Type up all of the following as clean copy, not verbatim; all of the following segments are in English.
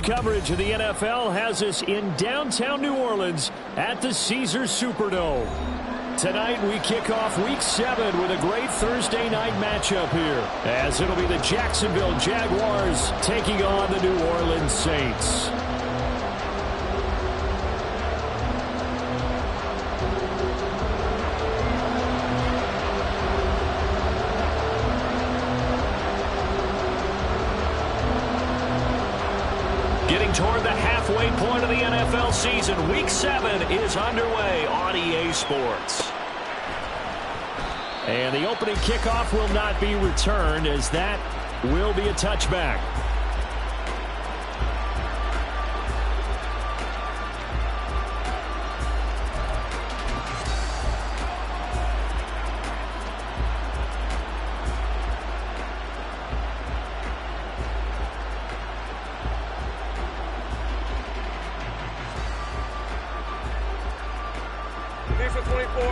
coverage of the NFL has us in downtown New Orleans at the Caesars Superdome. Tonight we kick off Week 7 with a great Thursday night matchup here, as it'll be the Jacksonville Jaguars taking on the New Orleans Saints. Getting toward the halfway point of the NFL season, Week 7 is underway on EA Sports. And the opening kickoff will not be returned, as that will be a touchback. Here's a 24.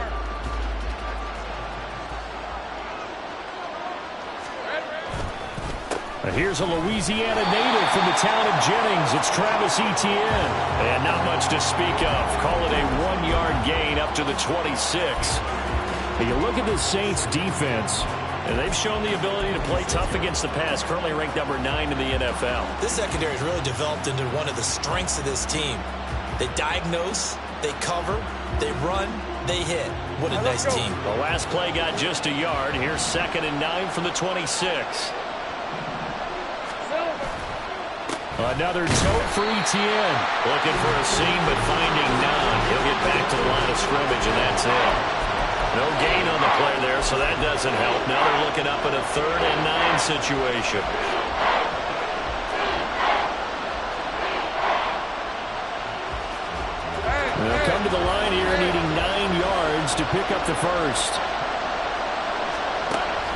Here's a Louisiana native from the town of Jennings. It's Travis Etienne. And not much to speak of. Call it a 1-yard gain up to the 26. And you look at the Saints defense, and they've shown the ability to play tough against the pass, currently ranked number 9 in the NFL. This secondary has really developed into one of the strengths of this team. They diagnose, they cover, they run, they hit. What a nice team. The last play got just a yard. Here's 2nd and 9 from the 26. Another tote for Etienne. Looking for a seam, but finding none. He'll get back to the line of scrimmage, and that's it. No gain on the play there, so that doesn't help. Now they're looking up at a 3rd and 9 situation. They'll come to the line here, needing 9 yards to pick up the first.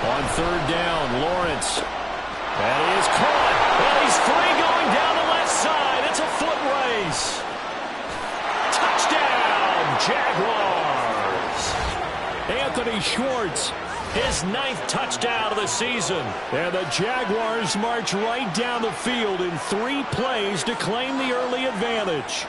On 3rd down, Lawrence. That is caught. Well, he's free going down the left side. It's a foot race. Touchdown, Jaguars. Anthony Schwartz, his 9th touchdown of the season. And the Jaguars march right down the field in 3 plays to claim the early advantage.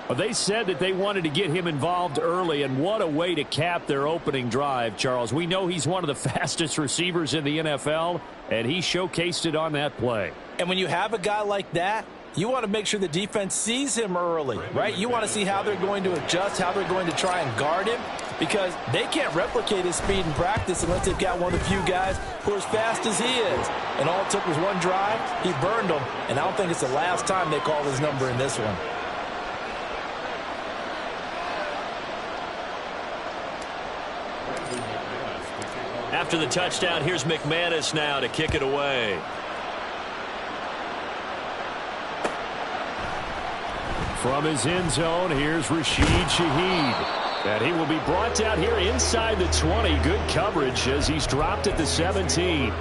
Well, they said that they wanted to get him involved early, and what a way to cap their opening drive, Charles. We know he's one of the fastest receivers in the NFL, and he showcased it on that play. And when you have a guy like that, you want to make sure the defense sees him early, right? You want to see how they're going to adjust, how they're going to try and guard him, because they can't replicate his speed in practice unless they've got one of the few guys who are as fast as he is. And all it took was one drive. He burned them, and I don't think it's the last time they call his number in this one. After the touchdown, here's McManus now to kick it away. From his end zone, here's Rashid Shaheed. And he will be brought down here inside the 20. Good coverage as he's dropped at the 17.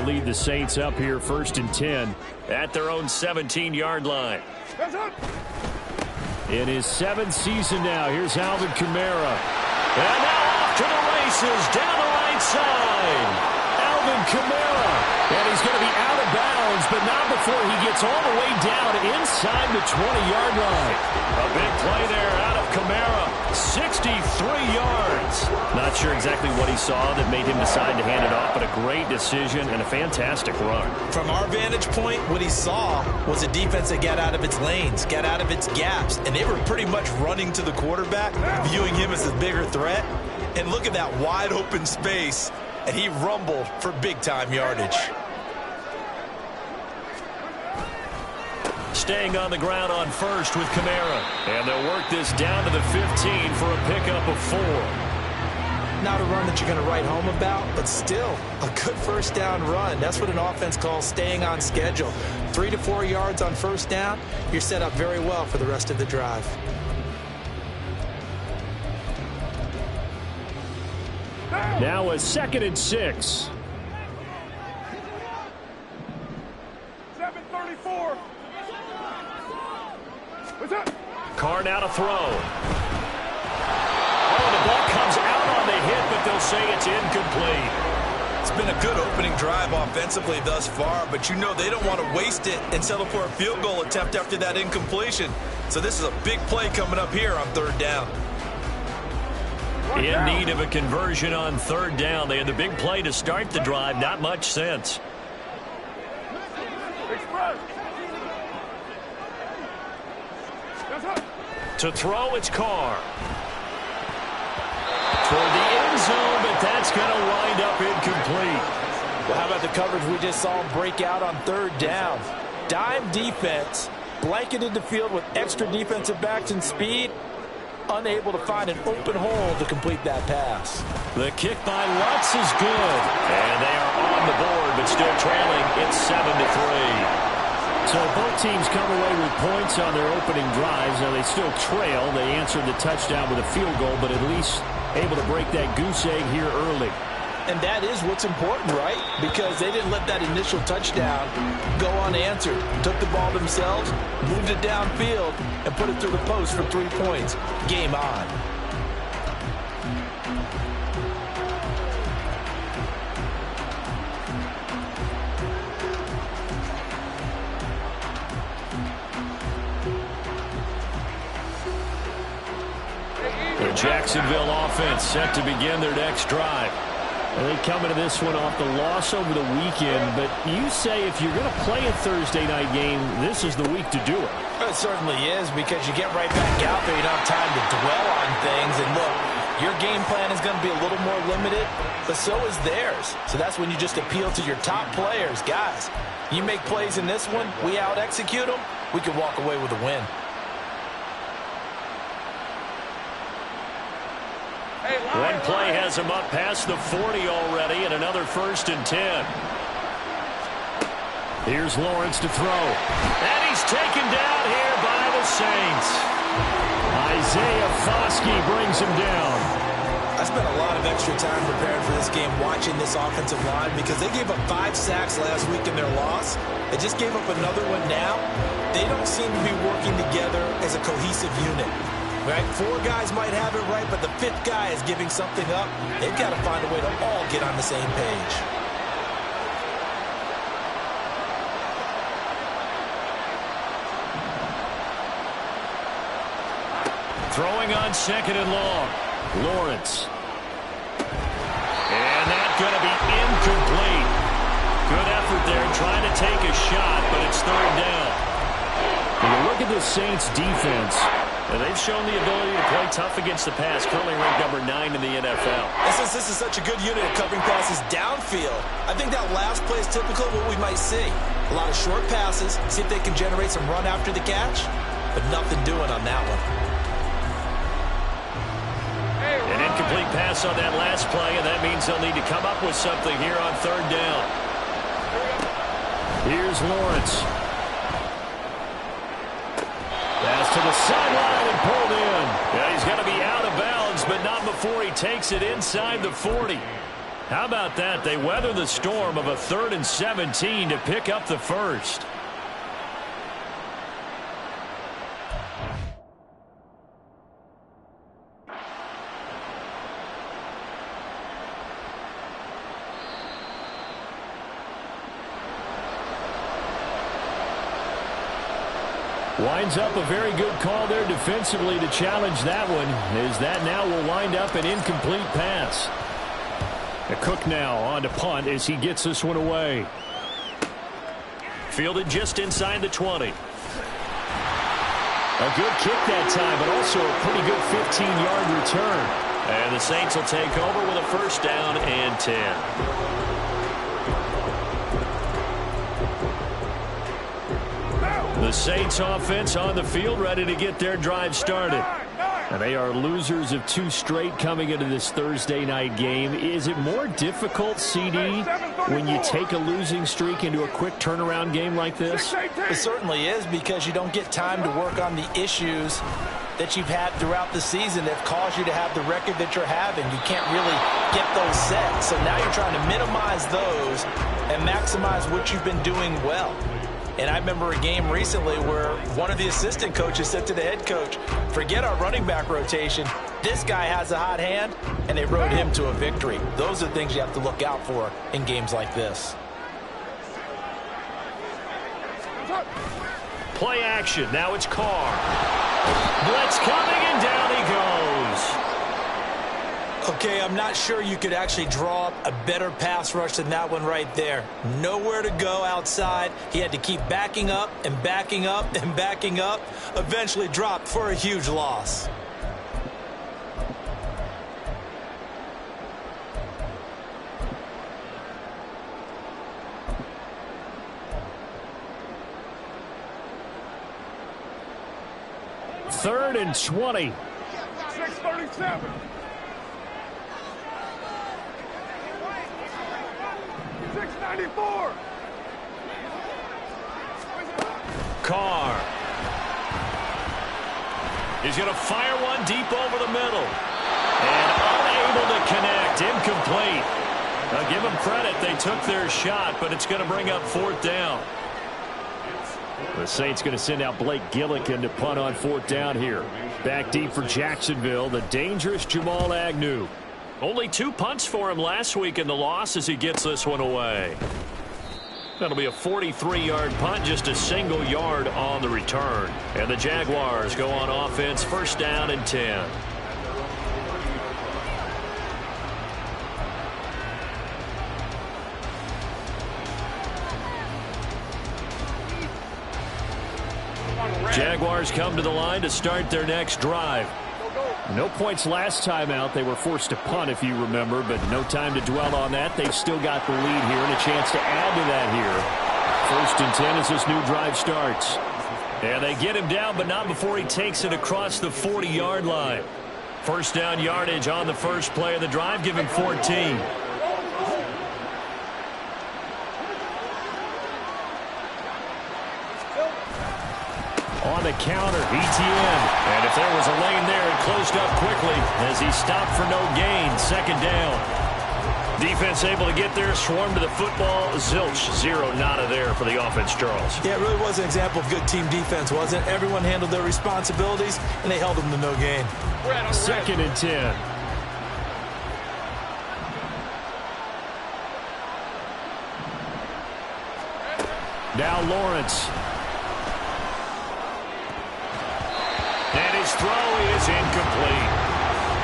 Lead the Saints up here 1st and 10 at their own 17-yard line. In his 7th season now, here's Alvin Kamara. And now off to the races down the right side. Alvin Kamara. And he's going to be out of bounds, but not before he gets all the way down inside the 20-yard line. A big play there out of Kamara. 63 yards. Not sure exactly what he saw that made him decide to hand it off, but a great decision and a fantastic run. From our vantage point, what he saw was a defense that got out of its lanes, got out of its gaps, and they were pretty much running to the quarterback, viewing him as a bigger threat. And look at that wide open space, and he rumbled for big-time yardage. Staying on the ground on 1st with Kamara. And they'll work this down to the 15 for a pickup of 4. Not a run that you're going to write home about, but still a good 1st down run. That's what an offense calls staying on schedule. 3 to 4 yards on 1st down, you're set up very well for the rest of the drive. Now a 2nd and 6. 7:34. What's up? Carr now to throw. Oh, the ball comes out on the hit, but they'll say it's incomplete. It's been a good opening drive offensively thus far, but you know they don't want to waste it and settle for a field goal attempt after that incompletion. So this is a big play coming up here on 3rd down. In need of a conversion on 3rd down. They had the big play to start the drive. Not much sense. To throw, it's Carr. Toward the end zone, but that's going to wind up incomplete. Well, how about the coverage we just saw break out on 3rd down? Dime defense, blanketed the field with extra defensive backs and speed, unable to find an open hole to complete that pass. The kick by Lutz is good. And they are on the board, but still trailing. It's 7-3. So both teams come away with points on their opening drives. Now they still trail. They answered the touchdown with a field goal, but at least able to break that goose egg here early. And that is what's important, right? Because they didn't let that initial touchdown go unanswered. Took the ball themselves, moved it downfield, and put it through the post for 3 points. Game on. The Jacksonville offense set to begin their next drive. And they come into this one off the loss over the weekend, but you say if you're going to play a Thursday night game, this is the week to do it. It certainly is, because you get right back out there. You don't have time to dwell on things. And look, your game plan is going to be a little more limited, but so is theirs. So that's when you just appeal to your top players. Guys, you make plays in this one, we out-execute them, we can walk away with a win. One play has him up past the 40 already, and another 1st and 10. Here's Lawrence to throw. And he's taken down here by the Saints. Isaiah Foskey brings him down. I spent a lot of extra time preparing for this game watching this offensive line because they gave up 5 sacks last week in their loss. They just gave up another one now. They don't seem to be working together as a cohesive unit. Right? 4 guys might have it right, but the 5th guy is giving something up. They've got to find a way to all get on the same page. Throwing on 2nd and long. Lawrence. And that's going to be incomplete. Good effort there trying to take a shot, but it's 3rd down. When you look at the Saints defense, and they've shown the ability to play tough against the pass, currently ranked number 9 in the NFL. And since this is such a good unit at covering passes downfield, I think that last play is typical of what we might see. A lot of short passes, see if they can generate some run after the catch, but nothing doing on that one. An incomplete pass on that last play, and that means they'll need to come up with something here on 3rd down. Here's Lawrence. Pass to the sideline and pulled in. Yeah, he's going to be out of bounds, but not before he takes it inside the 40. How about that? They weather the storm of a 3rd and 17 to pick up the 1st. Winds up a very good call there defensively to challenge that one, as that now will wind up an incomplete pass. Cook now on to punt as he gets this one away. Fielded just inside the 20. A good kick that time, but also a pretty good 15-yard return. And the Saints will take over with a 1st down and 10. The Saints offense on the field, ready to get their drive started. And they are losers of 2 straight coming into this Thursday night game. Is it more difficult, CD, when you take a losing streak into a quick turnaround game like this? It certainly is, because you don't get time to work on the issues that you've had throughout the season that have caused you to have the record that you're having. You can't really get those set. So now you're trying to minimize those and maximize what you've been doing well. And I remember a game recently where one of the assistant coaches said to the head coach, forget our running back rotation. This guy has a hot hand, and they rode him to a victory. Those are things you have to look out for in games like this. Play action. Now it's Carr. Blitz coming, and down he goes. Okay, I'm not sure you could actually draw up a better pass rush than that one right there. Nowhere to go outside. He had to keep backing up and backing up and backing up. Eventually dropped for a huge loss. Third and 20. 637. Carr. He's going to fire one deep over the middle. And unable to connect. Incomplete. Now give them credit. They took their shot, but it's going to bring up fourth down. The Saints going to send out Blake Gillikin to punt on fourth down here. Back deep for Jacksonville, the dangerous Jamal Agnew. Only 2 punts for him last week in the loss as he gets this one away. That'll be a 43-yard punt, just a single yard on the return. And the Jaguars go on offense, first down and 10. Jaguars come to the line to start their next drive. No points last time out. They were forced to punt, if you remember, but no time to dwell on that. They've still got the lead here and a chance to add to that here. First and 10 as this new drive starts. And they get him down, but not before he takes it across the 40-yard line. First down yardage on the first play of the drive. Give him 14. On the counter, ETN. And if there was a lane there, it closed up quickly as he stopped for no gain. Second down. Defense able to get there, swarm to the football. Zilch, 0 nada there for the offense, Charles. Yeah, it really was an example of good team defense, wasn't it? Everyone handled their responsibilities, and they held them to no gain. Second and 10. Now Lawrence. And his throw is incomplete.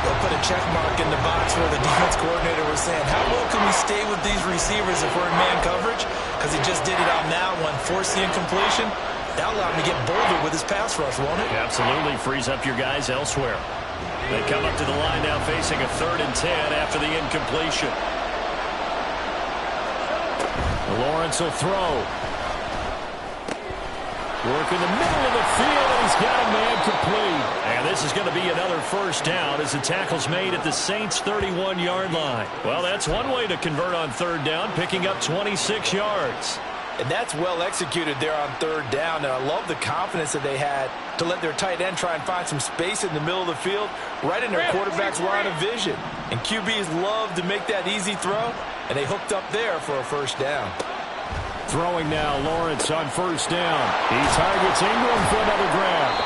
They'll put a check mark in the box where the defense coordinator was saying, how well can we stay with these receivers if we're in man coverage? Because he just did it on that one, forced the incompletion. That allowed him to get bolder with his pass rush, won't it? Absolutely, frees up your guys elsewhere. They come up to the line now facing a 3rd and 10 after the incompletion. Lawrence will throw. Work in the middle of the field, and he's got a man complete. And this is going to be another first down as the tackle's made at the Saints' 31-yard line. Well, that's one way to convert on 3rd down, picking up 26 yards. And that's well executed there on 3rd down. And I love the confidence that they had to let their tight end try and find some space in the middle of the field, right in their quarterback's line of vision. And QBs love to make that easy throw, and they hooked up there for a first down. Throwing now, Lawrence on 1st down. He targets Ingram for another grab.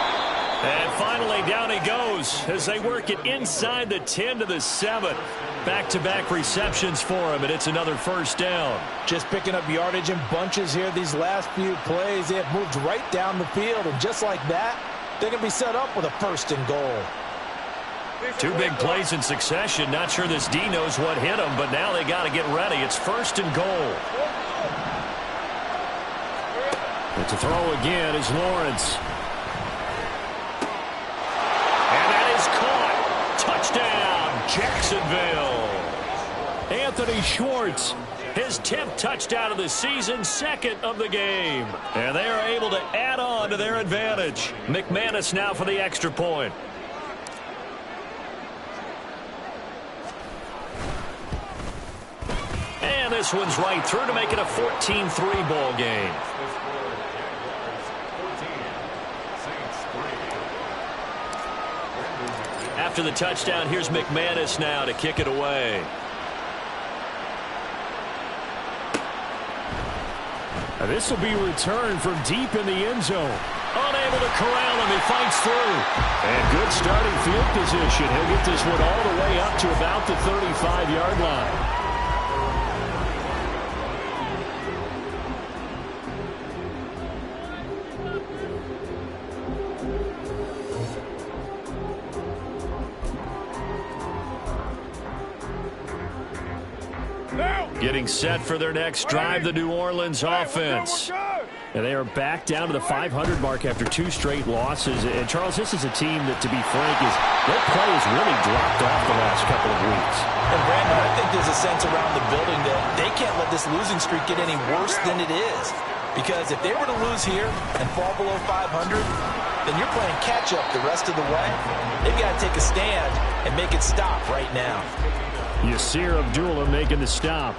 And finally, down he goes as they work it inside the 10 to the 7. Back-to-back receptions for him, and it's another first down. Just picking up yardage in bunches here these last few plays. They have moved right down the field, and just like that, they're going to be set up with a 1st and goal. 2 big plays in succession. Not sure this D knows what hit him, but now they got to get ready. It's 1st and goal. But to throw again is Lawrence. And that is caught. Touchdown, Jacksonville. Anthony Schwartz, his 10th touchdown of the season, 2nd of the game. And they are able to add on to their advantage. McManus now for the extra point. And this one's right through to make it a 14-3 ball game. after the touchdown. Here's McManus now to kick it away. This will be returned from deep in the end zone. Unable to corral him. He fights through. And good starting field position. He'll get this one all the way up to about the 35-yard line. Getting set for their next drive, the New Orleans offense. And they are back down to the 500 mark after 2 straight losses. And, Charles, this is a team that, to be frank, their play has really dropped off the last couple of weeks. And, Brandon, I think there's a sense around the building that they can't let this losing streak get any worse than it is. Because if they were to lose here and fall below 500, then you're playing catch-up the rest of the way. They've got to take a stand and make it stop right now. Yasir Abdullah making the stop.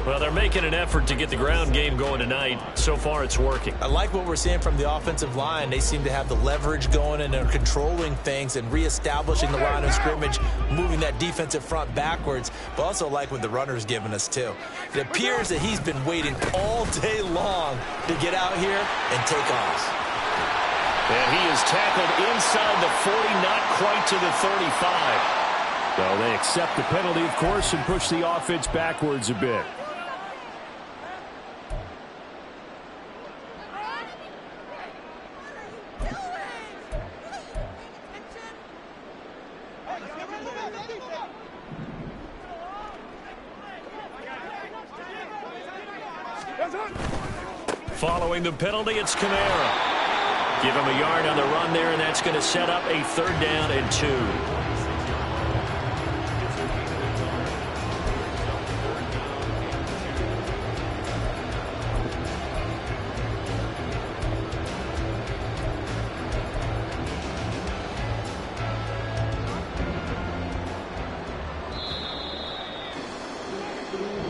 Well, they're making an effort to get the ground game going tonight. So far, it's working. I like what we're seeing from the offensive line. They seem to have the leverage going, and they're controlling things and reestablishing the line of scrimmage, moving that defensive front backwards, but also like what the runner's giving us, too. It appears that he's been waiting all day long to get out here and take off. And he is tackled inside the 40, not quite to the 35. Well, they accept the penalty, of course, and push the offense backwards a bit. Following the penalty, it's Kamara. Give him a yard on the run there, and that's going to set up a 3rd down and 2.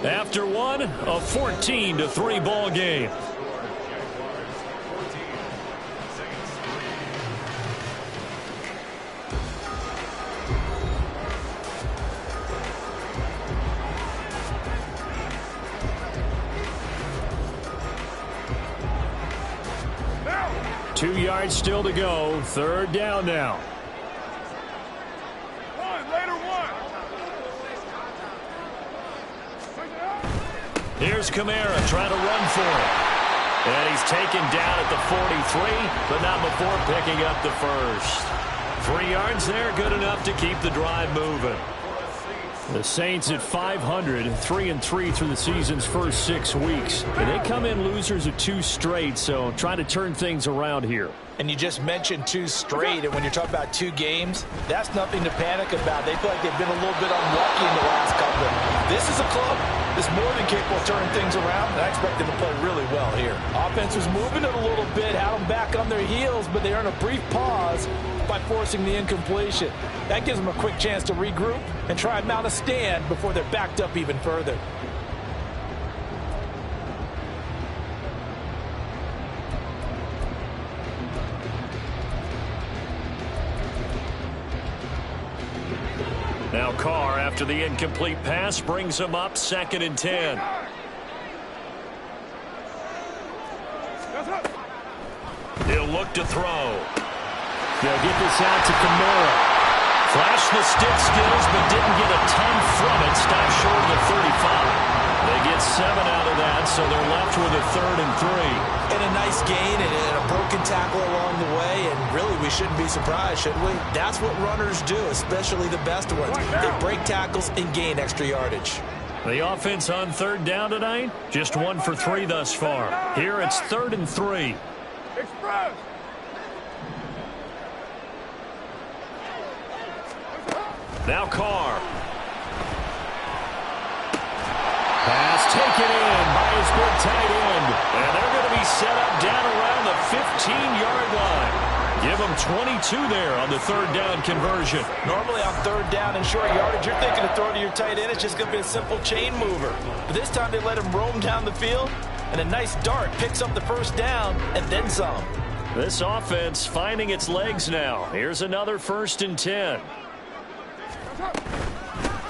After one, a 14-3 ball game. Now. 2 yards still to go. 3rd down now. Here's Kamara trying to run for it. And he's taken down at the 43, but not before picking up the first. 3 yards there, good enough to keep the drive moving. The Saints at 500, 3-3 through the season's first 6 weeks. And they come in losers of 2 straight, so trying to turn things around here. And you just mentioned 2 straight, and when you're talking about 2 games, that's nothing to panic about. They feel like they've been a little bit unlucky in the last couple. This is a club that's more than capable of turning things around, and I expect them to play really well here. Offense was moving it a little bit, had them back on their heels, but they earn a brief pause by forcing the incompletion. That gives them a quick chance to regroup and try and mount a stand before they're backed up even further. Now Carr, after the incomplete pass, brings him up 2nd and 10. He'll look to throw. They'll get this out to Kamara. Flashed the stick skills, but didn't get a ton from it. Stopped short of the 35. They get 7 out of that, so they're left with a 3rd and 3. And a nice gain and a broken tackle along the way, and really we shouldn't be surprised, should we? That's what runners do, especially the best ones. They break tackles and gain extra yardage. The offense on 3rd down tonight, just 1 for 3 thus far. Here it's 3rd and 3. Express. Now Carr. Pass taken in by his big tight end. And they're going to be set up down around the 15-yard line. Give them 22 there on the 3rd down conversion. Normally on 3rd down and short yardage, you're thinking of throwing to your tight end. It's just going to be a simple chain mover. But this time they let him roam down the field, and a nice dart picks up the 1st down and then some. This offense finding its legs now. Here's another 1st and 10.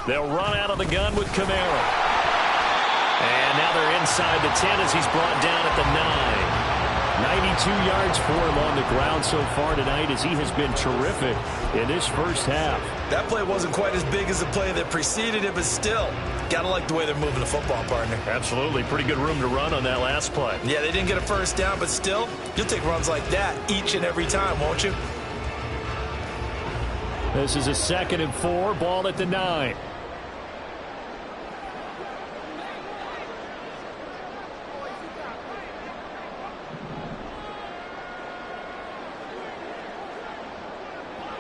They'll run out of the gun with Kamara. And now they're inside the 10 as he's brought down at the 9. 92 yards for him on the ground so far tonight as he has been terrific in this first half. That play wasn't quite as big as the play that preceded it, but still, got to like the way they're moving the football, partner. Absolutely. Pretty good room to run on that last play. Yeah, they didn't get a first down, but still, you'll take runs like that each and every time, won't you? This is a 2nd and 4, ball at the 9.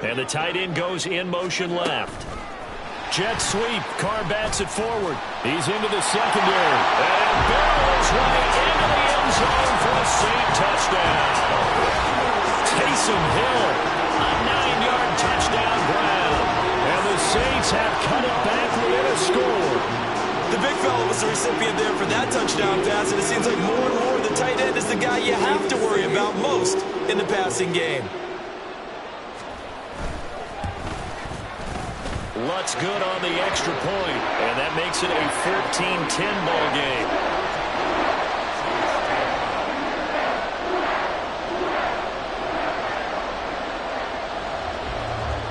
And the tight end goes in motion left. Jet sweep. Carr bats it forward. He's into the secondary. And barrels right into the end zone for a Saint touchdown. Taysom Hill, a 9-yard touchdown grab. And the Saints have cut it back within a score. The big fella was the recipient there for that touchdown pass, and it seems like more and more the tight end is the guy you have to worry about most in the passing game. Lutt's good on the extra point, and that makes it a 14-10 ball game.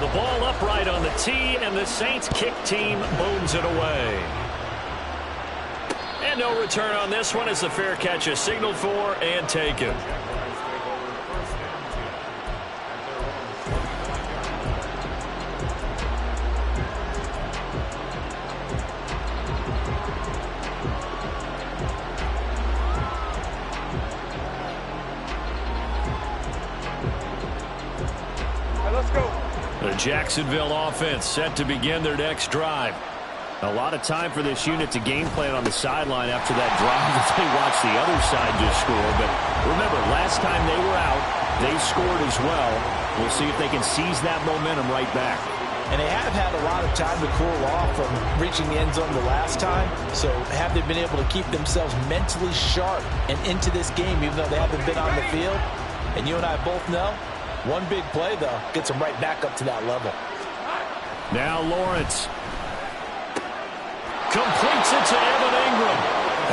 The ball upright on the tee, and the Saints kick team booms it away. And no return on this one as the fair catch is signaled for and taken. The Jacksonville offense set to begin their next drive. A lot of time for this unit to game plan on the sideline after that drive as they watch the other side just score. But remember, last time they were out, they scored as well. We'll see if they can seize that momentum right back. And they have had a lot of time to cool off from reaching the end zone the last time. So have they been able to keep themselves mentally sharp and into this game even though they haven't been on the field? And you and I both know, one big play, though, gets them right back up to that level. Now Lawrence completes it to Evan Ingram.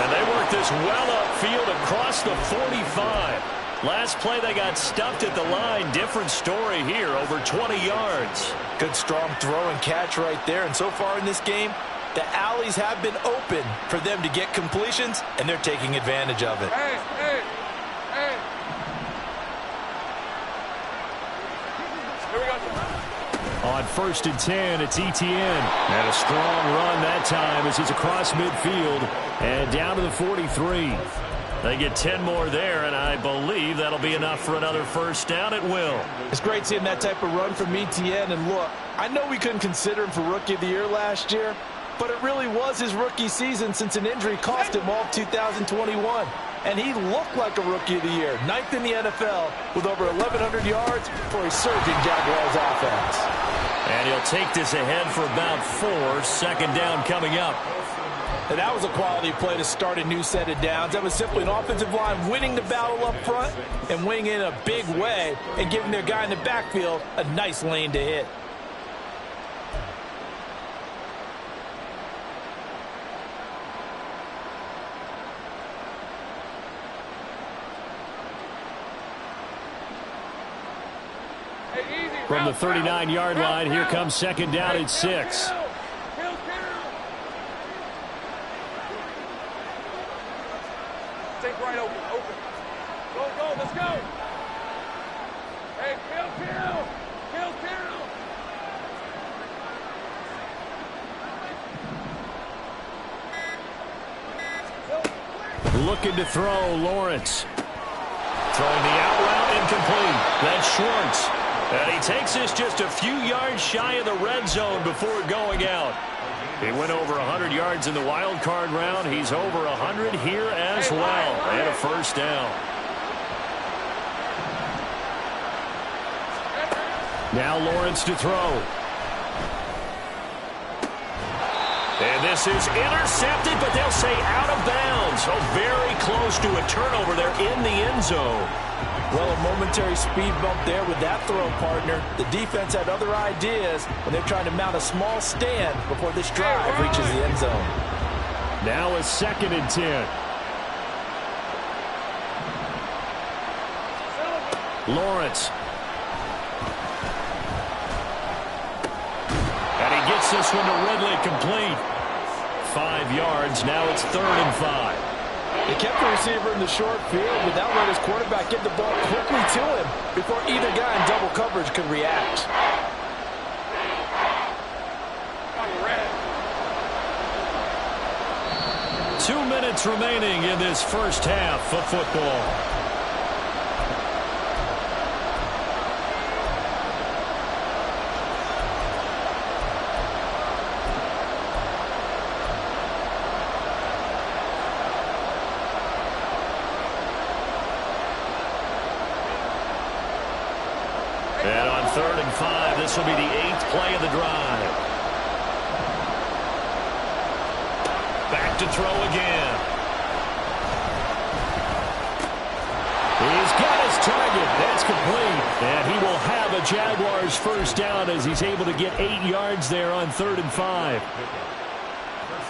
And they work this well upfield across the 45. Last play they got stuffed at the line. Different story here, over 20 yards. Good strong throw and catch right there. And so far in this game, the alleys have been open for them to get completions, and they're taking advantage of it. Hey. On 1st and 10, it's Etienne. And a strong run that time as he's across midfield and down to the 43. They get 10 more there, and I believe that'll be enough for another first down. It will. It's great seeing that type of run from Etienne. And look, I know we couldn't consider him for Rookie of the Year last year, but it really was his rookie season since an injury cost him all of 2021. And he looked like a Rookie of the Year, 9th in the NFL with over 1,100 yards for a surging Jaguars offense. And he'll take this ahead for about 4. 2nd down coming up. And that was a quality play to start a new set of downs. That was simply an offensive line winning the battle up front and winning in a big way and giving their guy in the backfield a nice lane to hit. From the 39-yard line, here comes 2nd down at 6. Take right open. Go, let's go. Hey, Kill. Looking to throw, Lawrence. Throwing the out route, incomplete. That's Schwartz. And he takes this just a few yards shy of the red zone before going out. He went over 100 yards in the wild card round. He's over 100 here as well. And a first down. Now Lawrence to throw. And this is intercepted, but they'll say out of bounds. So very close to a turnover there in the end zone. Well, a momentary speed bump there with that throw, partner. The defense had other ideas, and they're trying to mount a small stand before this drive reaches the end zone. Now a 2nd and 10. Lawrence. And he gets this one to Ridley complete. 5 yards. Now it's 3rd and 5. They kept the receiver in the short field without letting his quarterback get the ball quickly to him before either guy in double coverage could react. Red. 2 minutes remaining in this first half of football. And on 3rd and 5, this will be the 8th play of the drive. Back to throw again. He's got his target. That's complete. And he will have a Jaguars first down as he's able to get 8 yards there on 3rd and 5.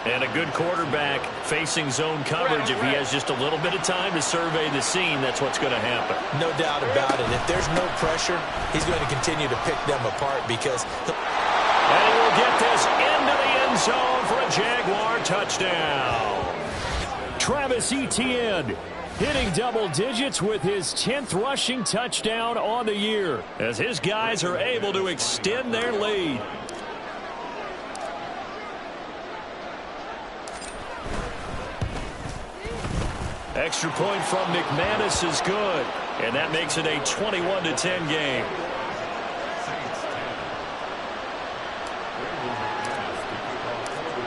And a good quarterback facing zone coverage. If he has just a little bit of time to survey the scene, that's what's going to happen. No doubt about it. If there's no pressure, he's going to continue to pick them apart because... And he will get this into the end zone for a Jaguar touchdown. Travis Etienne hitting double digits with his 10th rushing touchdown on the year, as his guys are able to extend their lead. Extra point from McManus is good, and that makes it a 21-10 game.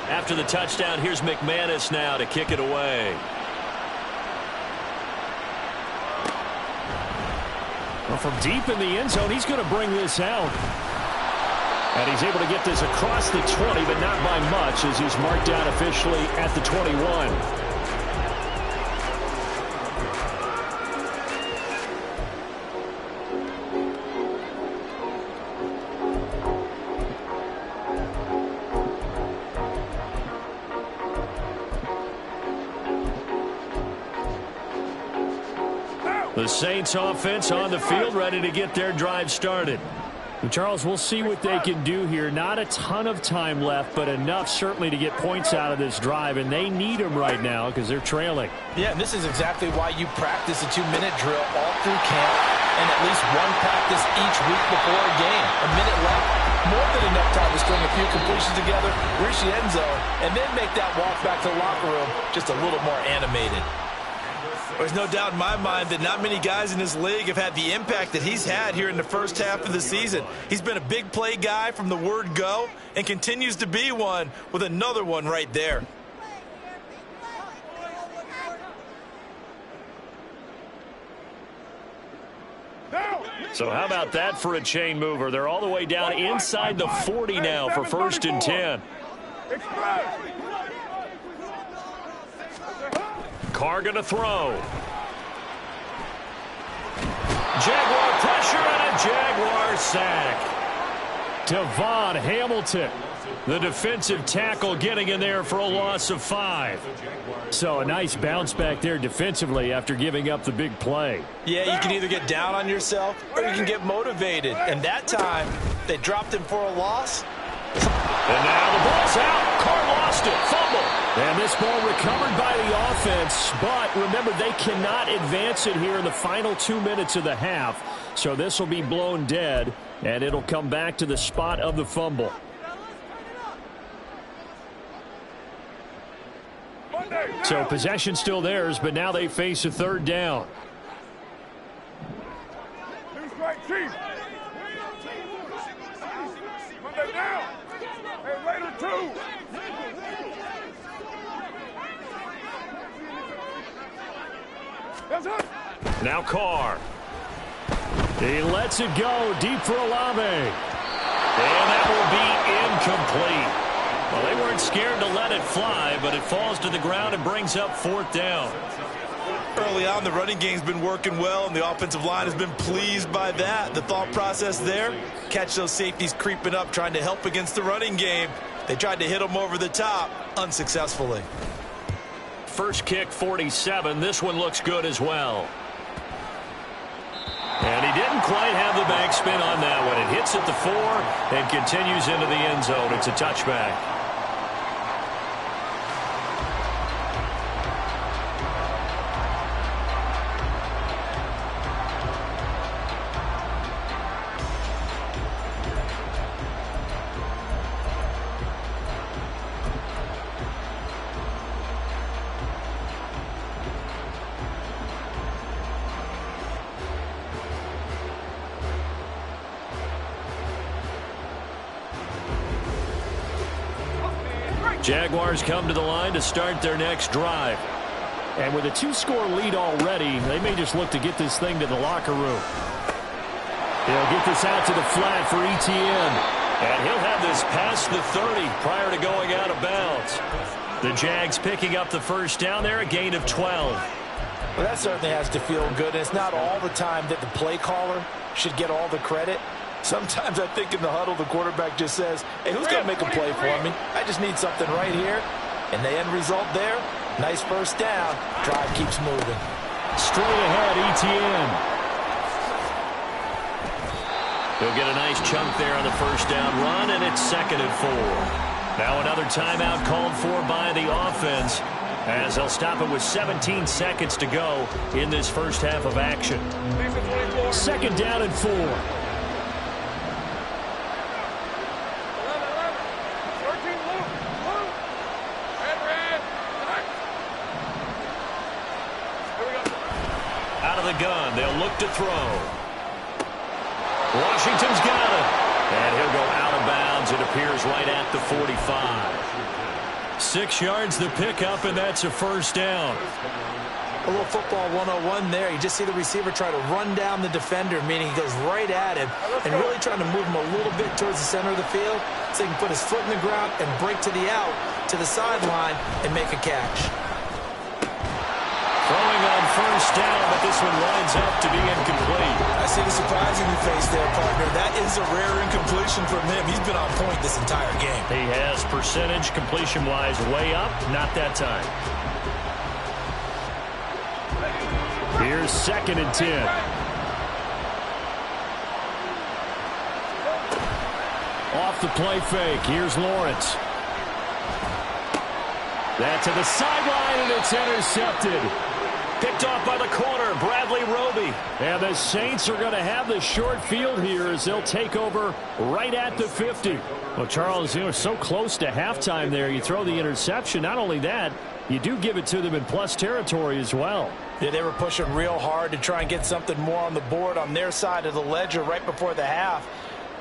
After the touchdown, here's McManus now to kick it away. Well, from deep in the end zone, he's going to bring this out. And he's able to get this across the 20, but not by much, as he's marked down officially at the 21. The Saints offense on the field, ready to get their drive started. And Charles, we'll see what they can do here. Not a ton of time left, but enough certainly to get points out of this drive, and they need them right now because they're trailing. Yeah, and this is exactly why you practice a 2-minute drill all through camp and at least one practice each week before a game. A minute left, more than enough time to string a few completions together, reach the end zone, and then make that walk back to the locker room just a little more animated. There's no doubt in my mind that not many guys in this league have had the impact that he's had here in the first half of the season. He's been a big play guy from the word go and continues to be one with another one right there. So how about that for a chain mover? They're all the way down inside the 40 now for 1st and 10. Carr going to throw. Jaguar pressure and a Jaguar sack. Devon Hamilton, the defensive tackle, getting in there for a loss of 5. So a nice bounce back there defensively after giving up the big play. Yeah, you can either get down on yourself or you can get motivated. And that time, they dropped him for a loss. And now the ball's out. Carr lost it. Fumble. And this ball recovered by the offense, but remember, they cannot advance it here in the final 2 minutes of the half. So this will be blown dead, and it'll come back to the spot of the fumble. So possession still theirs, but now they face a 3rd down. Now Carr. He lets it go deep for Olave. And that will be incomplete. Well, they weren't scared to let it fly, but it falls to the ground and brings up 4th down. Early on, the running game's been working well, and the offensive line has been pleased by that. The thought process there, catch those safeties creeping up, trying to help against the running game. They tried to hit them over the top, unsuccessfully. First kick, 47. This one looks good as well. And he didn't quite have the backspin on that one. It hits at the 4 and continues into the end zone. It's a touchback. Jaguars come to the line to start their next drive. And with a 2-score lead already, they may just look to get this thing to the locker room. They'll get this out to the flat for ETN. And he'll have this past the 30 prior to going out of bounds. The Jags picking up the first down there, a gain of 12. Well, that certainly has to feel good. It's not all the time that the play caller should get all the credit. Sometimes I think in the huddle, the quarterback just says, hey, who's going to make a play for me? I just need something right here. And the end result there, nice first down. Drive keeps moving. Straight ahead, ETN. He'll get a nice chunk there on the first down run, and it's 2nd and 4. Now another timeout called for by the offense, as they'll stop it with 17 seconds to go in this first half of action. 2nd down and 4. Gun. They'll look to throw. Washington's got it. And he'll go out of bounds. It appears right at the 45. 6 yards the pickup, and that's a first down. A little football 101 there. You just see the receiver try to run down the defender, meaning he goes right at him and really trying to move him a little bit towards the center of the field so he can put his foot in the ground and break to the out, to the sideline, and make a catch. Throwing on first down, but this one winds up to be incomplete. I see the surprise in your face there, partner. That is a rare incompletion from him. He's been on point this entire game. He has percentage completion-wise way up. Not that time. Here's 2nd and 10. Off the play fake. Here's Lawrence. That to the sideline, and it's intercepted. Picked off by the corner, Bradley Roby. And the Saints are going to have the short field here as they'll take over right at the 50. Well, Charles, you know, so close to halftime there. You throw the interception. Not only that, you do give it to them in plus territory as well. Yeah, they were pushing real hard to try and get something more on the board on their side of the ledger right before the half.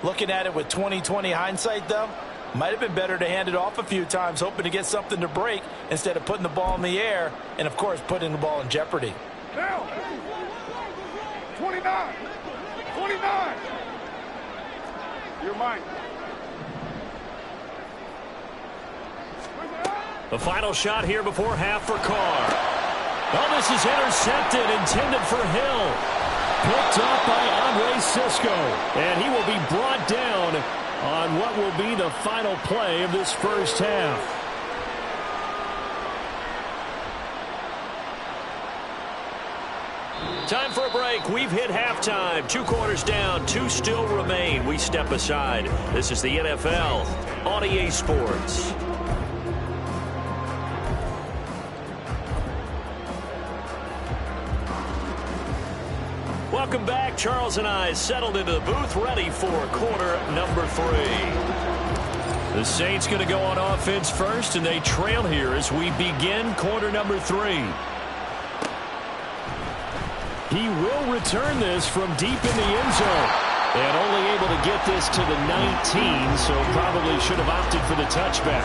Looking at it with 20/20 hindsight, though, might have been better to hand it off a few times, hoping to get something to break instead of putting the ball in the air and, of course, putting the ball in jeopardy. Now, 29. 29. You're mine. The final shot here before half for Carr. Oh, this is intercepted, intended for Hill. Picked up by Andre Cisco, and he will be brought down on what will be the final play of this first half. Time for a break. We've hit halftime. 2 quarters down, 2 still remain. We step aside. This is the NFL on EA Sports. Welcome back. Charles and I settled into the booth, ready for quarter number 3. The Saints going to go on offense first, and they trail here as we begin quarter number 3. He will return this from deep in the end zone. And only able to get this to the 19, so probably should have opted for the touchback.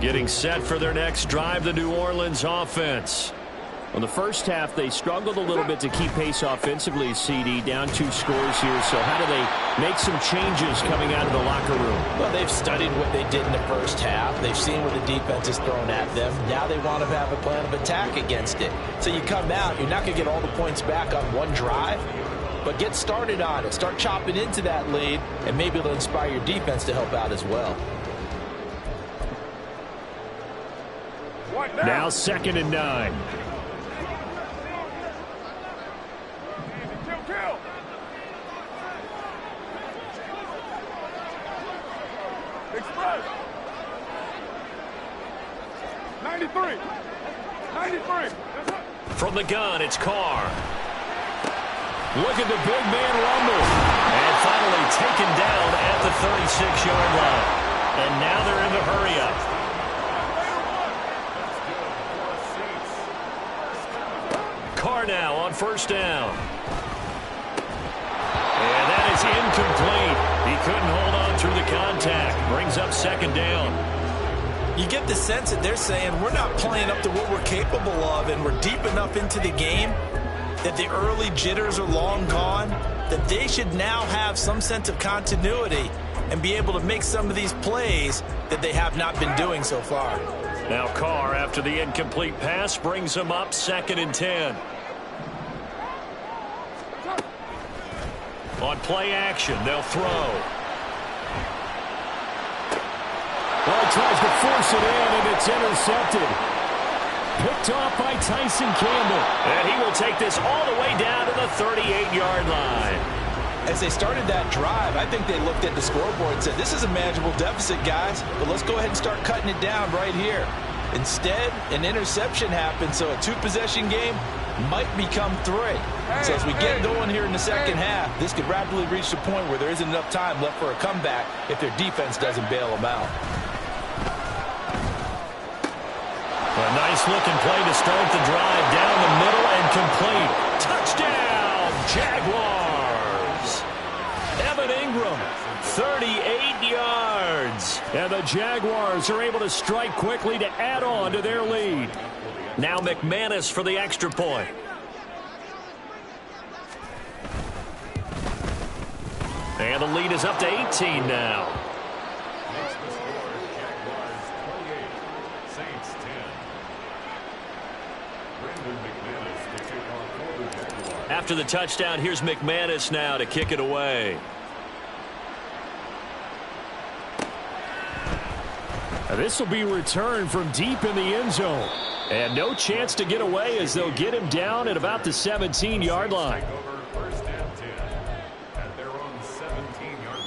Getting set for their next drive, the New Orleans offense. In the first half, they struggled a little bit to keep pace offensively, CD, down 2 scores here. So how do they make some changes coming out of the locker room? Well, they've studied what they did in the first half. They've seen what the defense has thrown at them. Now they want to have a plan of attack against it. So you come out, you're not going to get all the points back on one drive, but get started on it. Start chopping into that lead, and maybe it'll inspire your defense to help out as well. Now 2nd and 9. Express. 93. 93. From the gun, it's Carr. Look at the big man rumble. And finally taken down at the 36-yard line. And now they're in the hurry-up. Carr now on 1st down. And that is incomplete. He couldn't hold on through the contact. Brings up 2nd down. You get the sense that they're saying we're not playing up to what we're capable of, and we're deep enough into the game that the early jitters are long gone, that they should now have some sense of continuity and be able to make some of these plays that they have not been doing so far. Now Carr, after the incomplete pass, brings him up 2nd and 10. On play action, they'll throw. Well, he tries to force it in, and it's intercepted. Picked off by Tyson Campbell. And he will take this all the way down to the 38-yard line. As they started that drive, I think they looked at the scoreboard and said, this is a manageable deficit, guys, but let's go ahead and start cutting it down right here. Instead, an interception happened, so a 2-possession game might become 3. So as we get going here in the second half, this could rapidly reach the point where there isn't enough time left for a comeback if their defense doesn't bail them out. A nice-looking play to start the drive down the middle and complete. Touchdown, Jaguars! Evan Ingram, 38 yards. And the Jaguars are able to strike quickly to add on to their lead. Now McManus for the extra point. And the lead is up to 18 now. After the touchdown, here's McManus now to kick it away. This will be returned from deep in the end zone. And no chance to get away as they'll get him down at about the 17-yard line. First and 10 at their own 17-yard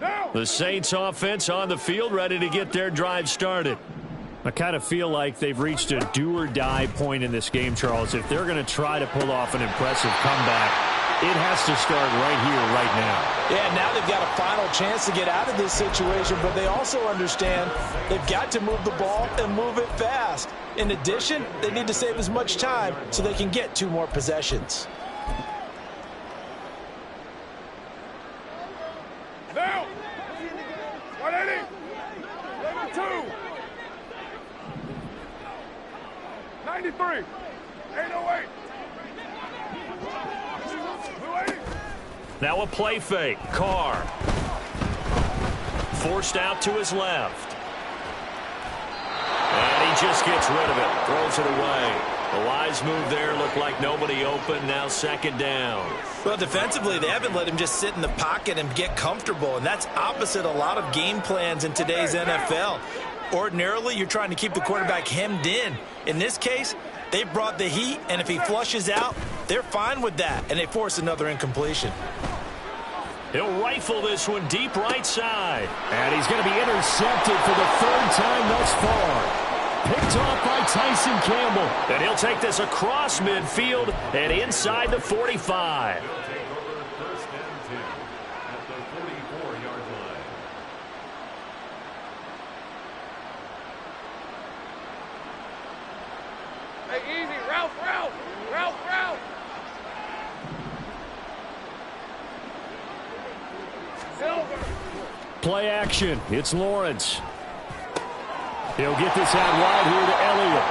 line. The Saints offense on the field, ready to get their drive started. I kind of feel like they've reached a do-or-die point in this game, Charles. If they're going to try to pull off an impressive comeback, it has to start right here, right now. Yeah, now they've got a final chance to get out of this situation, but they also understand they've got to move the ball and move it fast. In addition, they need to save as much time so they can get 2 more possessions. Now, 180, 2, 93, 808. Now a play fake. Carr. Forced out to his left. And he just gets rid of it. Throws it away. The wise move there. Looked like nobody open. Now 2nd down. Well, defensively, they haven't let him just sit in the pocket and get comfortable, and that's opposite a lot of game plans in today's NFL. Ordinarily, you're trying to keep the quarterback hemmed in. In this case, they brought the heat, and if he flushes out, they're fine with that, and they force another incompletion. He'll rifle this one deep right side. And he's going to be intercepted for the 3rd time thus far. Picked off by Tyson Campbell. And he'll take this across midfield and inside the 45. They'll take over first and 10 at the 44-yard line. Hey, easy. Ralph, Ralph. Ralph, Ralph. play action. It's Lawrence. He'll get this out wide here to Elliott.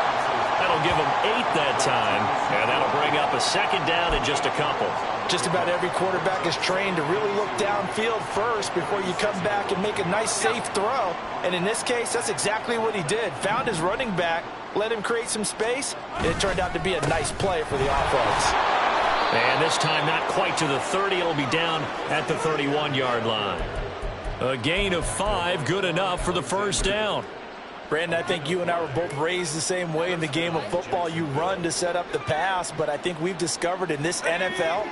That'll give him 8 that time, and that'll bring up a second down in just a couple. Just about every quarterback is trained to really look downfield first before you come back and make a nice, safe throw. And in this case, that's exactly what he did. Found his running back, let him create some space, and it turned out to be a nice play for the offense. And this time not quite to the 30. It'll be down at the 31-yard line. A gain of 5, good enough for the first down. Brandon, I think you and I were both raised the same way in the game of football. You run to set up the pass, but I think we've discovered in this NFL,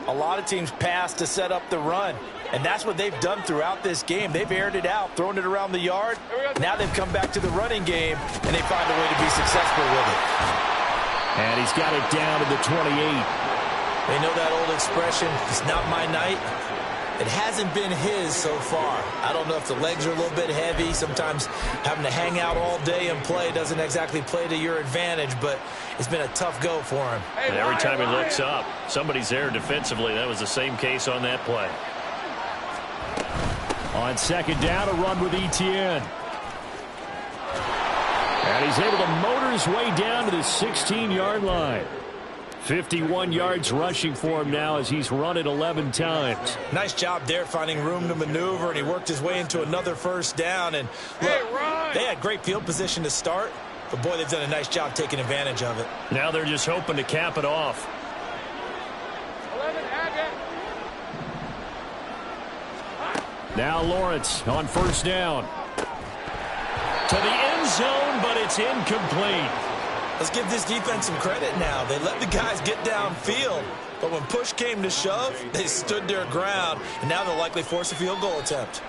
a lot of teams pass to set up the run. And that's what they've done throughout this game. They've aired it out, thrown it around the yard. Now they've come back to the running game, and they find a way to be successful with it. And he's got it down to the 28. They know that old expression, it's not my night. It hasn't been his so far. I don't know if the legs are a little bit heavy. Sometimes having to hang out all day and play doesn't exactly play to your advantage, but it's been a tough go for him. And every time he looks up, somebody's there defensively. That was the same case on that play. On second down, a run with Etienne. And he's able to motor his way down to the 16-yard line. 51 yards rushing for him now as he's run it 11 times. Nice job there finding room to maneuver, and he worked his way into another first down. And look, they had great field position to start, but boy, they've done a nice job taking advantage of it. Now they're just hoping to cap it off. 11, add it. Now Lawrence on first down. To the end zone, but it's incomplete. Let's give this defense some credit now. They let the guys get downfield, but when push came to shove, they stood their ground, and now they'll likely force a field goal attempt.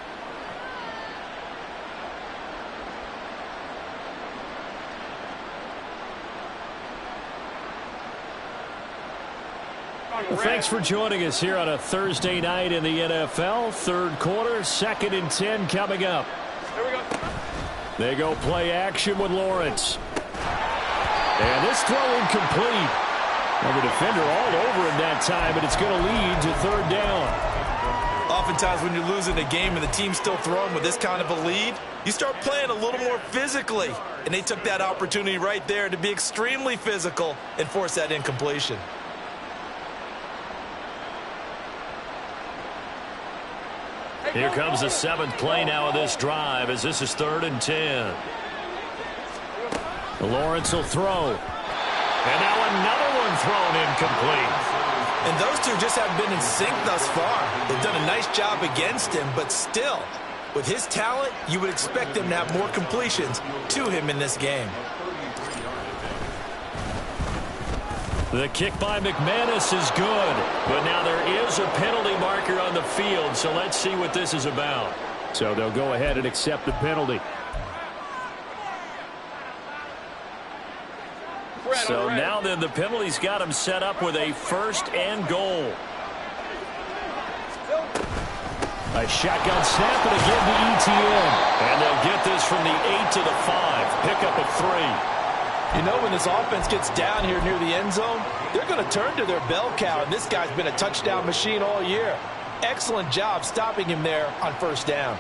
Well, thanks for joining us here on a Thursday night in the NFL. Third quarter, 2nd and 10 coming up. Here we go. They go play action with Lawrence. And this throw incomplete. Well, the defender all over him that time, but it's going to lead to third down. Oftentimes when you're losing a game and the team's still throwing with this kind of a lead, you start playing a little more physically. And they took that opportunity right there to be extremely physical and force that incompletion. Here comes the 7th play now of this drive as this is 3rd and 10. Lawrence will throw. And now another one thrown incomplete. And those two just haven't been in sync thus far. They've done a nice job against him, but still, with his talent, you would expect him to have more completions to him in this game. The kick by McManus is good, but now there is a penalty marker on the field, so let's see what this is about. So they'll go ahead and accept the penalty. So now then the penalty's got him set up with a 1st and goal. A shotgun snap and again to Etienne. And they'll get this from the 8 to the 5. Pickup of 3. You know, when this offense gets down here near the end zone, they're going to turn to their bell cow, and this guy's been a touchdown machine all year. Excellent job stopping him there on first down.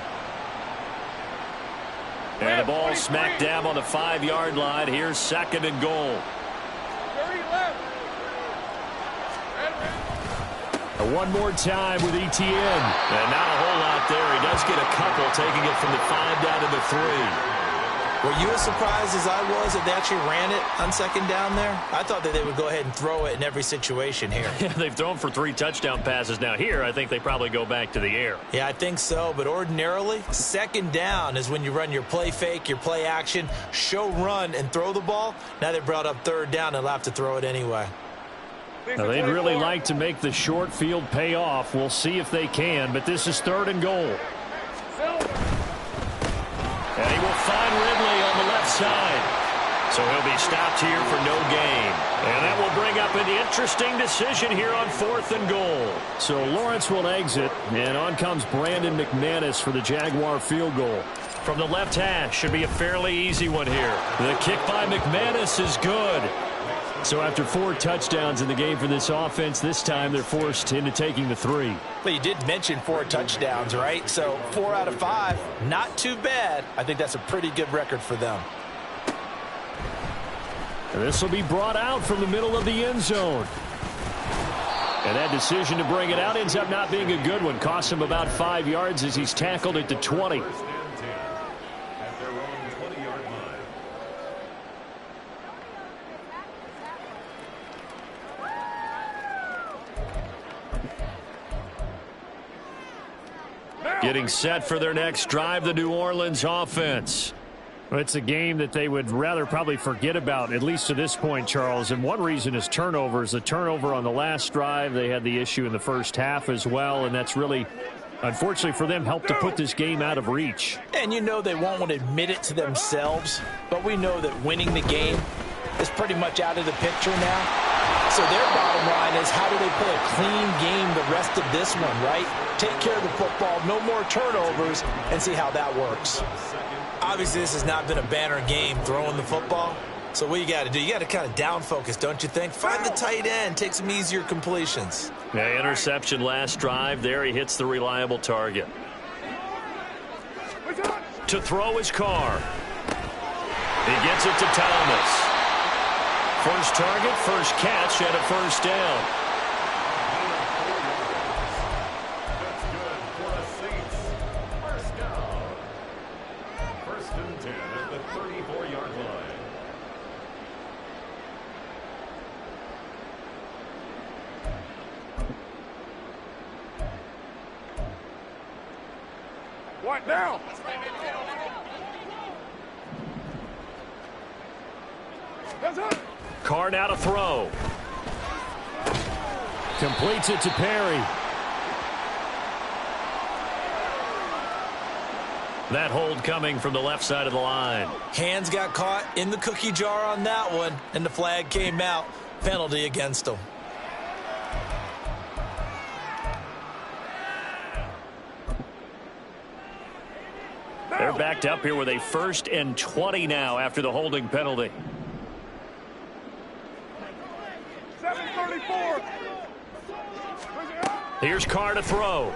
And the ball smack dab on the 5-yard line. Here's 2nd and goal. 30 left. One more time with Etienne. And not a whole lot there. He does get a couple, taking it from the 5 down to the 3. Were you as surprised as I was that they actually ran it on 2nd down there? I thought that they would go ahead and throw it in every situation here. Yeah, they've thrown for 3 touchdown passes. Now here, I think they probably go back to the air. Yeah, I think so, but ordinarily, 2nd down is when you run your play fake, your play action, show run, and throw the ball. Now they brought up 3rd down, they'll have to throw it anyway. Now, they'd really like to make the short field pay off. We'll see if they can, but this is 3rd and goal. And he will find Ridley on the left side. So he'll be stopped here for no gain. And that will bring up an interesting decision here on 4th and goal. So Lawrence will exit, and on comes Brandon McManus for the Jaguar field goal. From the left hash, should be a fairly easy one here. The kick by McManus is good. So after 4 touchdowns in the game for this offense, this time they're forced into taking the 3. But you did mention 4 touchdowns, right? So 4 out of 5, not too bad. I think that's a pretty good record for them. And this will be brought out from the middle of the end zone. And that decision to bring it out ends up not being a good one. Costs him about 5 yards as he's tackled at the 20. First and 10 at their own 20-yard line. Getting set for their next drive, the New Orleans offense. Well, it's a game that they would rather probably forget about, at least to this point, Charles. And one reason is turnovers. The turnover on the last drive, they had the issue in the first half as well, and that's really, unfortunately for them, helped to put this game out of reach. And you know they won't want to admit it to themselves, but we know that winning the game is pretty much out of the picture now. So their bottom line is, how do they play a clean game the rest of this one, right? Take care of the football, no more turnovers, and see how that works. Obviously, this has not been a banner game throwing the football. So what you got to do, you got to kind of down focus, don't you think? Find the tight end, take some easier completions. Yeah, interception last drive. There he hits the reliable target. To throw his car. He gets it to Thomas. First target, first catch, and a first down. That's good for a Saints. First down. First and 10 at the 34-yard line. What now? That's it. Carr now to throw. Completes it to Perry. That hold coming from the left side of the line. Hands got caught in the cookie jar on that one, and the flag came out. Penalty against them. They're backed up here with a 1st and 20 now after the holding penalty. 734. Here's Carr to throw.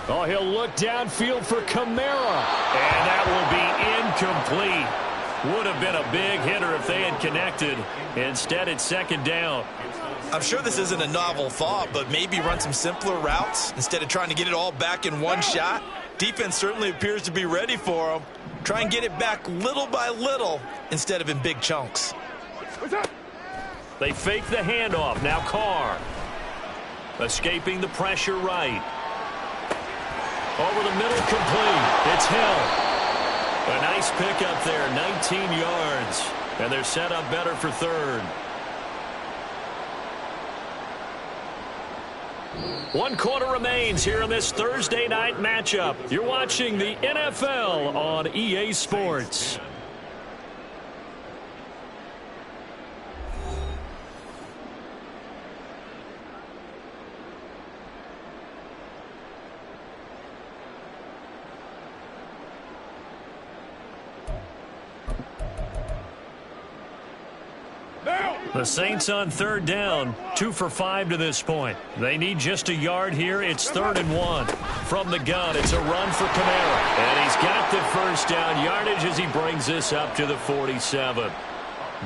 Oh, he'll look downfield for Kamara. And that will be incomplete. Would have been a big hitter if they had connected. Instead, it's 2nd down. I'm sure this isn't a novel thought, but maybe run some simpler routes instead of trying to get it all back in one shot. Defense certainly appears to be ready for them. Try and get it back little by little instead of in big chunks. They fake the handoff. Now Carr. Escaping the pressure right. Over the middle, complete. It's Hill. A nice pickup there, 19 yards. And they're set up better for 3rd. 1 quarter remains here in this Thursday night matchup. You're watching the NFL on EA Sports. The Saints on 3rd down, 2 for 5 to this point. They need just a yard here. It's 3rd and 1. From the gun, it's a run for Kamara. And he's got the first down yardage as he brings this up to the 47.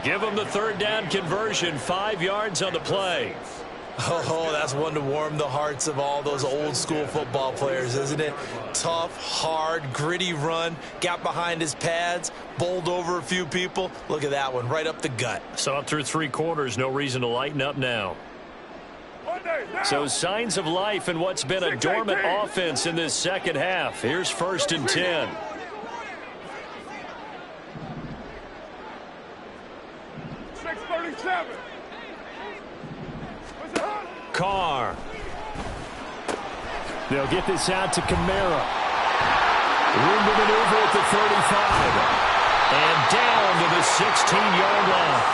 Give him the 3rd down conversion, 5 yards on the play. Oh, that's one to warm the hearts of all those old school football players, isn't it? Tough, hard, gritty run, got behind his pads, bowled over a few people. Look at that one, right up the gut. So up through 3 quarters, no reason to lighten up now. So signs of life in what's been a dormant offense in this second half. Here's 1st and 10. Carr. They'll get this out to Kamara. Room to maneuver at the 35. And down to the 16-yard line.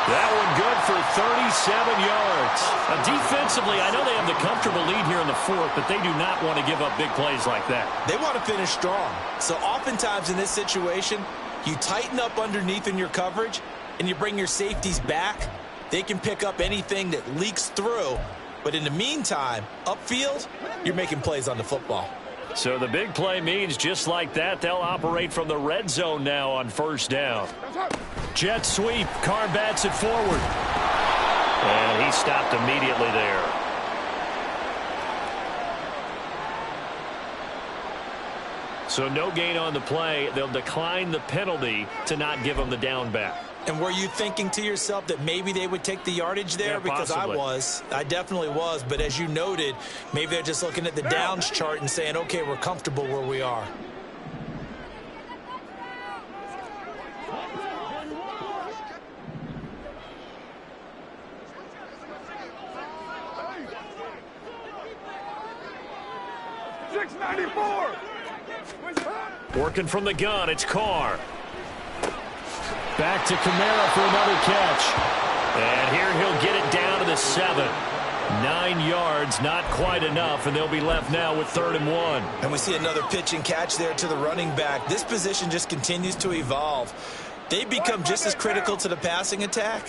That one good for 37 yards. Defensively, I know they have the comfortable lead here in the 4th, but they do not want to give up big plays like that. They want to finish strong. So oftentimes in this situation, you tighten up underneath in your coverage, and you bring your safeties back, they can pick up anything that leaks through. But in the meantime, upfield, you're making plays on the football. So the big play means just like that, they'll operate from the red zone now on first down. Jet sweep. Carr bats it forward. And he stopped immediately there. So no gain on the play. They'll decline the penalty to not give them the down back. And were you thinking to yourself that maybe they would take the yardage there? Yeah, because possibly. I definitely was. But as you noted, maybe they're just looking at the downs chart and saying, okay, we're comfortable where we are. Working from the gun, it's Carr. Back to Kamara for another catch. And here he'll get it down to the 7. 9 yards, not quite enough, and they'll be left now with 3rd and 1. And we see another pitch and catch there to the running back. This position just continues to evolve. They become just as critical to the passing attack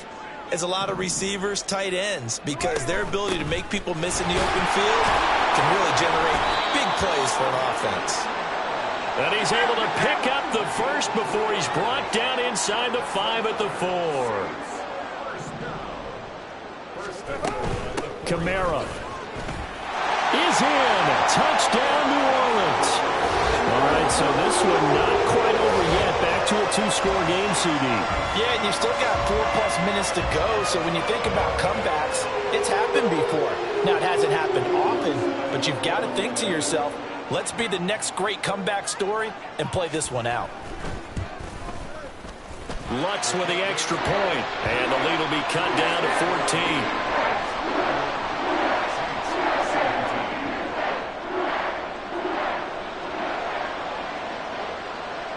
as a lot of receivers, tight ends, because their ability to make people miss in the open field can really generate big plays for an offense. And he's able to pick up the first before he's brought down inside the 5 at the 4. Kamara is in. Touchdown, New Orleans. All right, so this one not quite over yet. Back to a 2-score game, CD. Yeah, and you've still got 4+ minutes to go, so when you think about comebacks, it's happened before. Now, it hasn't happened often, but you've got to think to yourself, let's be the next great comeback story and play this one out. Lutz with the extra point, and the lead will be cut down to 14.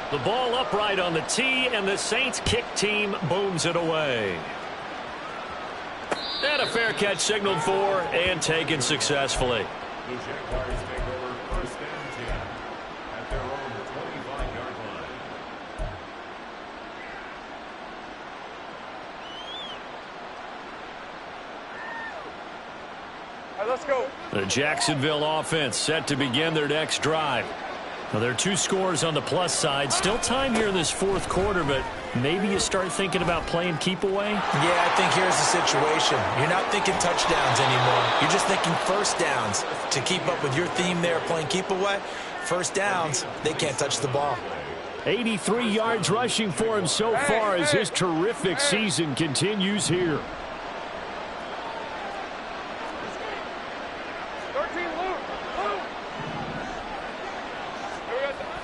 The ball upright on the tee, and the Saints kick team booms it away. And a fair catch signaled for and taken successfully. The Jaguars take over 1st and 10 at their own 25-yard line. All right, let's go. The Jacksonville offense set to begin their next drive. Now, there are 2 scores on the plus side. Still time here in this 4th quarter, but maybe you start thinking about playing keep away? Yeah, I think here's the situation. You're not thinking touchdowns anymore. You're just thinking first downs. To keep up with your theme there, playing keep away, first downs, they can't touch the ball. 83 yards rushing for him so far as his terrific season continues here. 13, Luke.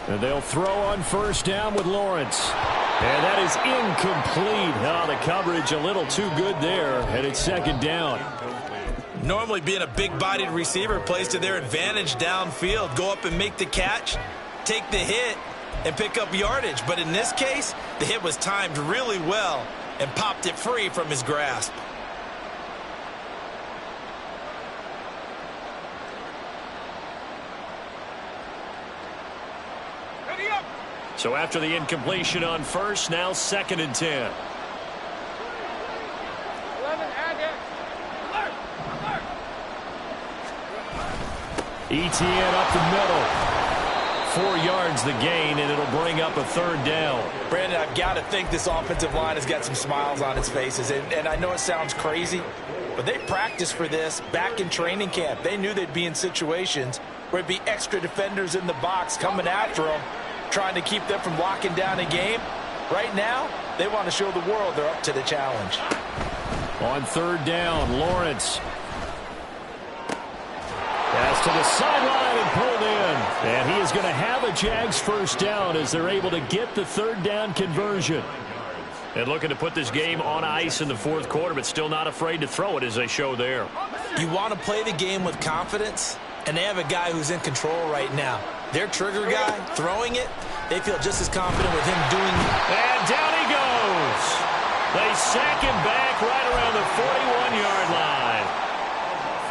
And they'll throw on first down with Lawrence. And that is incomplete. Oh, the coverage a little too good there, and it's 2nd down. Normally being a big-bodied receiver plays to their advantage downfield. Go up and make the catch, take the hit, and pick up yardage. But in this case, the hit was timed really well and popped it free from his grasp. Ready up. So after the incompletion on first, now 2nd and 10. 11, add it. ETN up the middle. 4 yards the gain, and it'll bring up a 3rd down. Brandon, I've got to think this offensive line has got some smiles on its faces. And I know it sounds crazy, but they practiced for this back in training camp. They knew they'd be in situations where it'd be extra defenders in the box coming after them, trying to keep them from locking down a game. Right now, they want to show the world they're up to the challenge. On 3rd down, Lawrence. Pass to the sideline and pulled in. And he is going to have a Jags first down as they're able to get the 3rd down conversion. And looking to put this game on ice in the 4th quarter, but still not afraid to throw it as they show there. You want to play the game with confidence, and they have a guy who's in control right now. Their trigger guy, throwing it, they feel just as confident with him doing it. And down he goes. They sack him back right around the 41-yard line.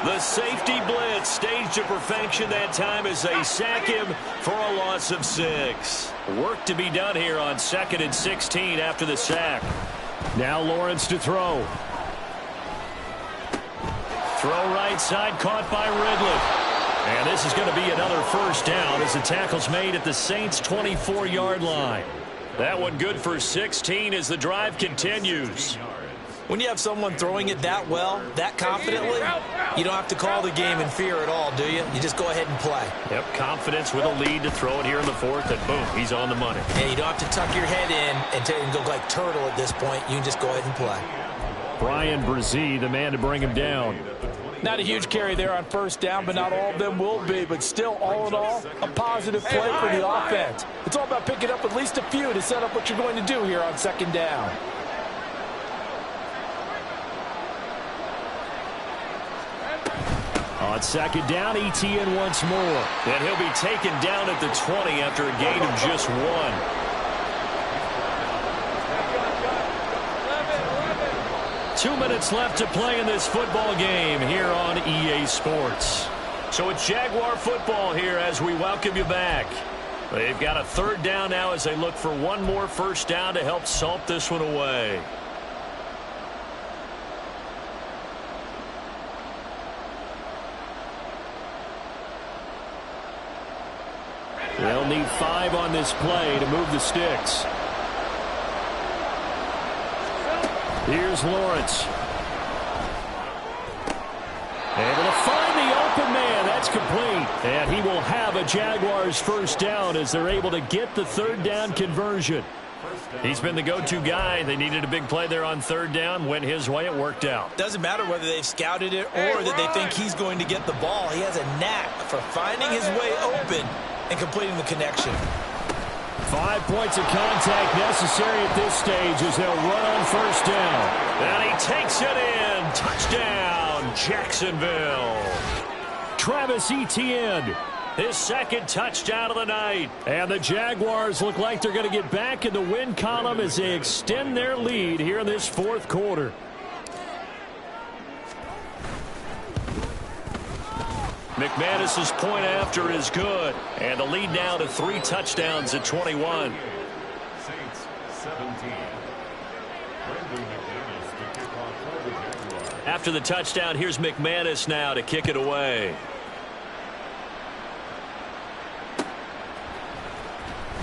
The safety blitz staged to perfection that time as they sack him for a loss of 6. Work to be done here on 2nd and 16 after the sack. Now Lawrence to throw. Throw right side, caught by Ridley. And this is going to be another first down as the tackle's made at the Saints' 24-yard line. That one good for 16 as the drive continues. When you have someone throwing it that well, that confidently, you don't have to call the game in fear at all, do you? You just go ahead and play. Yep, confidence with a lead to throw it here in the fourth, and boom, he's on the money. Yeah, you don't have to tuck your head in and go like turtle at this point. You can just go ahead and play. Brian Brzee, the man to bring him down. Not a huge carry there on first down, but not all of them will be. But still, all in all, a positive play for the offense. It's all about picking up at least a few to set up what you're going to do here on second down. On second down, ETN once more. And he'll be taken down at the 20 after a gain of just 1. 2 minutes left to play in this football game here on EA Sports. So it's Jaguar football here as we welcome you back. They've got a third down now as they look for one more first down to help salt this one away. They'll need 5 on this play to move the sticks. Here's Lawrence. Able to find the open man. That's complete. And he will have a Jaguars first down as they're able to get the third down conversion. He's been the go-to guy. They needed a big play there on third down. Went his way. It worked out. Doesn't matter whether they've scouted it or that they think he's going to get the ball. He has a knack for finding his way open and completing the connection. 5 points of contact necessary at this stage as they'll run on first down. And he takes it in. Touchdown, Jacksonville. Travis Etienne, his second touchdown of the night. And the Jaguars look like they're going to get back in the win column as they extend their lead here in this fourth quarter. McManus's point after is good. And the lead now to 3 touchdowns at 21. Saints 17. McManus to kick off for the Jaguars. After the touchdown, here's McManus now to kick it away.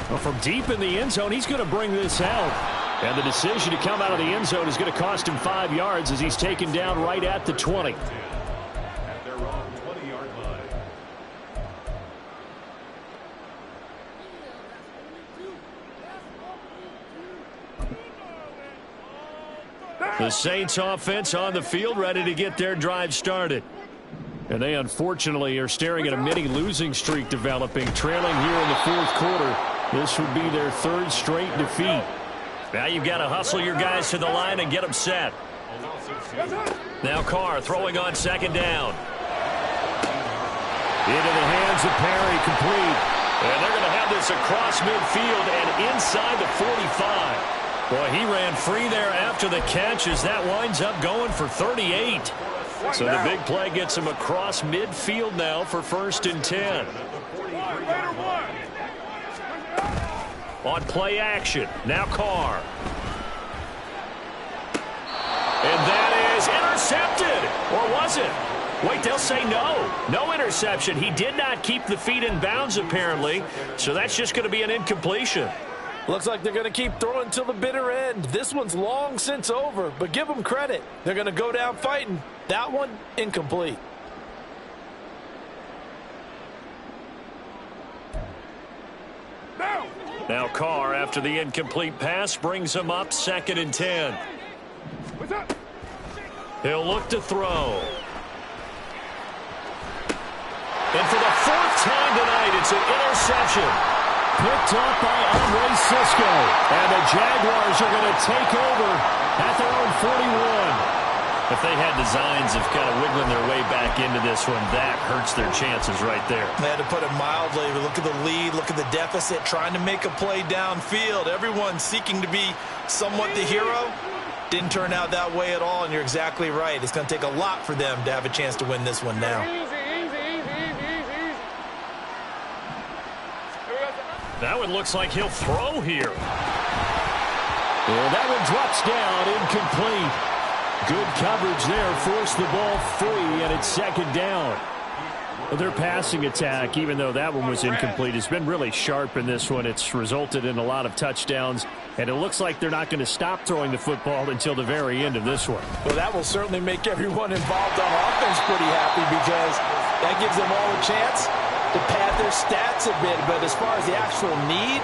Well, from deep in the end zone, he's going to bring this out. And the decision to come out of the end zone is going to cost him 5 yards as he's taken down right at the 20. At their own 20-yard line. The Saints offense on the field ready to get their drive started. And they unfortunately are staring at a mini losing streak developing, trailing here in the fourth quarter. This would be their 3rd straight defeat. Now you've got to hustle your guys to the line and get them set. Now Carr throwing on second down. Into the hands of Perry, complete. And they're going to have this across midfield and inside the 45. Boy, he ran free there after the catch as that winds up going for 38. So the big play gets him across midfield now for 1st and 10. On play action, now Carr. And that is intercepted. Or was it? Wait, they'll say no. No interception. He did not keep the feet in bounds, apparently. So that's just going to be an incompletion. Looks like they're going to keep throwing till the bitter end. This one's long since over, but give them credit. They're going to go down fighting. That one, incomplete. Now Carr, after the incomplete pass, brings him up 2nd and 10. He'll look to throw. And for the 4th time tonight, it's an interception. Picked up by Andre Cisco. And the Jaguars are going to take over at their own 41. If they had designs of kind of wiggling their way back into this one, that hurts their chances right there. They had to put it mildly. Look at the lead. Look at the deficit. Trying to make a play downfield. Everyone seeking to be somewhat the hero. Didn't turn out that way at all, and you're exactly right. It's going to take a lot for them to have a chance to win this one now. That one looks like he'll throw here. And that one drops down, incomplete. Good coverage there, forced the ball free, and it's second down. Well, their passing attack, even though that one was incomplete, has been really sharp in this one. It's resulted in a lot of touchdowns, and it looks like they're not going to stop throwing the football until the very end of this one. Well, that will certainly make everyone involved on offense pretty happy because that gives them all a chance to pad their stats a bit. But as far as the actual need,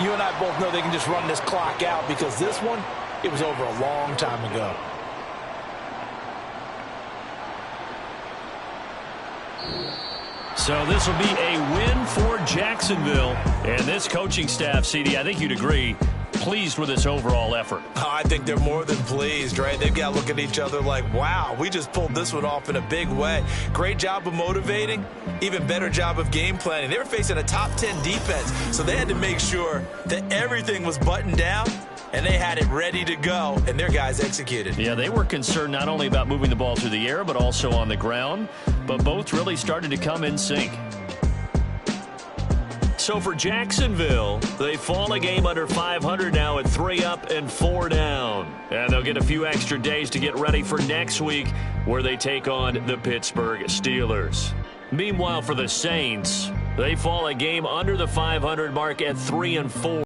you and I both know they can just run this clock out because this one, it was over a long time ago. So this will be a win for Jacksonville. And this coaching staff, CD, I think you'd agree, pleased with this overall effort. Oh, I think they're more than pleased, right? They've got to look at each other like, wow, we just pulled this one off in a big way. Great job of motivating, even better job of game planning. They were facing a top 10 defense, so they had to make sure that everything was buttoned down, and they had it ready to go, and their guys executed. Yeah, they were concerned not only about moving the ball through the air, but also on the ground. But both really started to come in sync. So for Jacksonville, they fall a game under 500 now at 3 up and 4 down. And they'll get a few extra days to get ready for next week where they take on the Pittsburgh Steelers. Meanwhile, for the Saints, they fall a game under the 500 mark at 3 and 4.